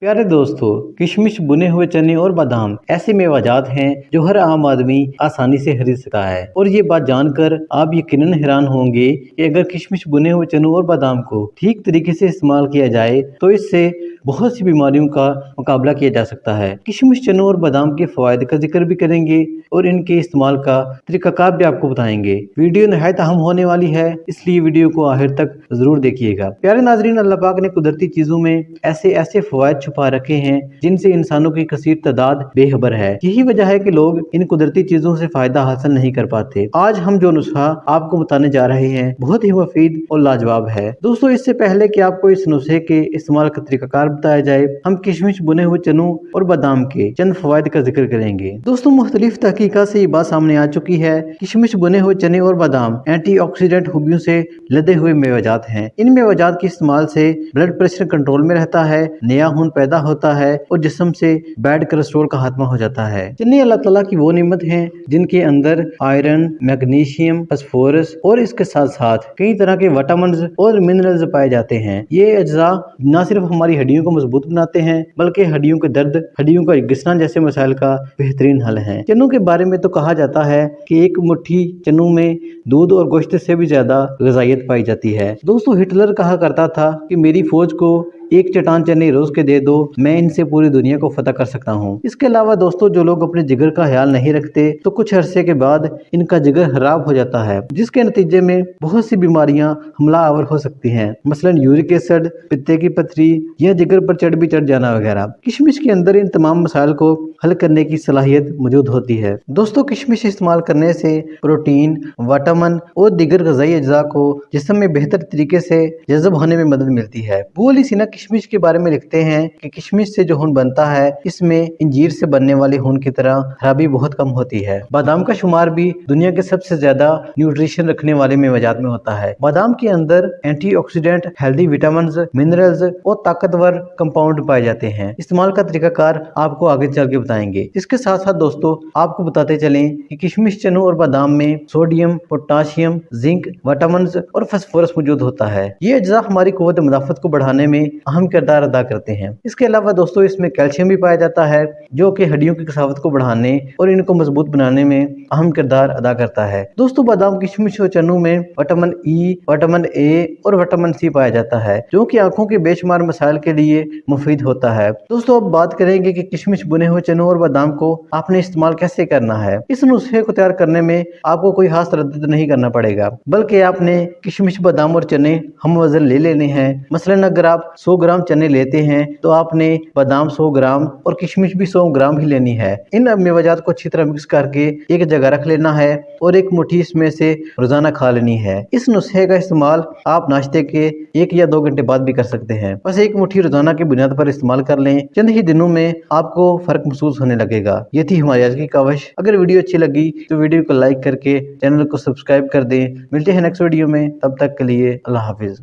प्यारे दोस्तों, किशमिश, बुने हुए चने और बादाम ऐसे मेवाजात हैं जो हर आम आदमी आसानी से खरीद सकता है। और ये बात जानकर आप यकीनन हैरान होंगे कि अगर किशमिश, बुने हुए चनों और बादाम को ठीक तरीके से इस्तेमाल किया जाए तो इससे बहुत सी बीमारियों का मुकाबला किया जा सकता है। किशमिश, चनों और बादाम के फायदे का जिक्र भी करेंगे और इनके इस्तेमाल का तरीकाकार भी आपको बताएंगे। वीडियो निहायत अहम होने वाली है, इसलिए वीडियो को आखिर तक जरूर देखिएगा। प्यारे नाजरीन, अल्लाह पाक ने कुदरती चीजों में ऐसे ऐसे फवायद छुपा रखे हैं जिनसे इंसानों की कसीर तादाद बेखबर है। यही वजह है कि लोग इन कुदरती चीजों से फायदा हासिल नहीं कर पाते। आज हम जो नुस्खा आपको बताने जा रहे हैं बहुत ही मुफीद और लाजवाब है। दोस्तों, इससे पहले कि आपको इस नुस्खे के इस्तेमाल का तरीकाकार बताया जाए, हम किशमिश, बुने हुए चनों और बादाम के चंद फवायद का जिक्र करेंगे। दोस्तों, मुख्तलिफ तहकीकात से ये बात सामने आ चुकी है। किशमिश, बुने हुए चने और बादाम एंटीऑक्सीडेंट खूबियों से लदे हुए मेवाजात हैं। इन मेवाजात के इस्तेमाल से ब्लड प्रेशर कंट्रोल में रहता है, नया खून पैदा होता है और जिस्म से बैड कोलेस्ट्रॉल का खात्मा हो जाता है। चने अल्लाह ताला की वो नियमत है जिनके अंदर आयरन, मैग्नीशियम, फास्फोरस और इसके साथ साथ कई तरह के विटामिन्स और मिनरल्स पाए जाते हैं। ये अज्जा न सिर्फ हमारी हड्डियों को मजबूत बनाते हैं बल्कि हड्डियों के दर्द, हड्डियों का घिसना जैसे मसाइल का बेहतरीन हल है। चनों के बारे में तो कहा जाता है कि एक मुट्ठी चनों में दूध और गोश्त से भी ज्यादा ग़िज़ाइयत पाई जाती है। दोस्तों, हिटलर कहा करता था कि मेरी फौज को एक चट्टान चने रोज के दे दो, मैं इनसे पूरी दुनिया को फतह कर सकता हूँ। इसके अलावा दोस्तों, जो लोग अपने जिगर का ख्याल नहीं रखते तो कुछ अरसे के बाद इनका जिगर खराब हो जाता है, जिसके नतीजे में बहुत सी बीमारियां हमला आवर हो सकती हैं, मसलन यूरिक एसिड, पित्ते की पथरी या जिगर पर चर्बी चढ़ जाना वगैरह। किशमिश के अंदर इन तमाम मसाइल को हल करने की सलाहियत मौजूद होती है। दोस्तों, किशमिश इस्तेमाल करने से प्रोटीन, विटामिन और दीगर ग़िज़ाई अज्जा को जिस्म में बेहतर तरीके से जज़ब होने में मदद मिलती है। वो अली सीना किशमिश के बारे में लिखते हैं कि किशमिश से जो खून बनता है इसमें इंजीर से बनने वाले खून की तरह खराबी बहुत कम होती है। बादाम का शुमार भी दुनिया के सबसे ज्यादा न्यूट्रिशन रखने वाले मेवाजात में होता है। बादाम के अंदर एंटीऑक्सीडेंट, हेल्दी विटामिन्स, मिनरल्स और ताकतवर कंपाउंड पाए जाते हैं। इस्तेमाल का तरीकाकार आपको आगे चल के बताएंगे। इसके साथ साथ दोस्तों, आपको बताते चलें कि किशमिश, चनों और बादाम में सोडियम, पोटाशियम, जिंक, विटामिन्स और फास्फोरस मौजूद होता है। ये अज्जा हमारी कुव्वत मुदाफ़त को बढ़ाने में अहम किरदार अदा करते हैं। इसके अलावा दोस्तों, इसमें कैल्शियम भी पाया जाता है जो कि हड्डियों की कसावत को बढ़ाने और इनको मजबूत बनाने में अहम किरदार अदा करता है। दोस्तों, बादाम, किशमिश और चनों में विटामिन ई, विटामिन ए और विटामिन सी पाया जाता है जो कि आंखों के बेशुमार मसाइल के लिए मुफीद होता है। दोस्तों, अब बात करेंगे कि किशमिश, बुने हुए चनों और बादाम को आपने इस्तेमाल कैसे करना है। इस नुस्खे को तैयार करने में आपको कोई खास तरद्दुद नहीं करना पड़ेगा, बल्कि आपने किशमिश, बादाम और चने हम वजन ले लेने हैं। मसलन अगर आप 100 ग्राम चने लेते हैं तो आपने बादाम 100 ग्राम और किशमिश भी 100 ग्राम ही लेनी है। इन मेवाजात को अच्छी तरह मिक्स करके एक जगह रख लेना है और एक मुट्ठी इसमें से रोजाना खा लेनी है। इस नुस्खे का इस्तेमाल आप नाश्ते के 1 या 2 घंटे बाद भी कर सकते हैं। बस एक मुट्ठी रोजाना की बुनियाद पर इस्तेमाल कर लें, चंद ही दिनों में आपको फर्क महसूस होने लगेगा। ये थी हमारी आज की काविश। अगर वीडियो अच्छी लगी तो वीडियो को लाइक करके चैनल को सब्सक्राइब कर दें। मिलते हैं नेक्स्ट वीडियो में, तब तक के लिए अल्लाह हाफिज।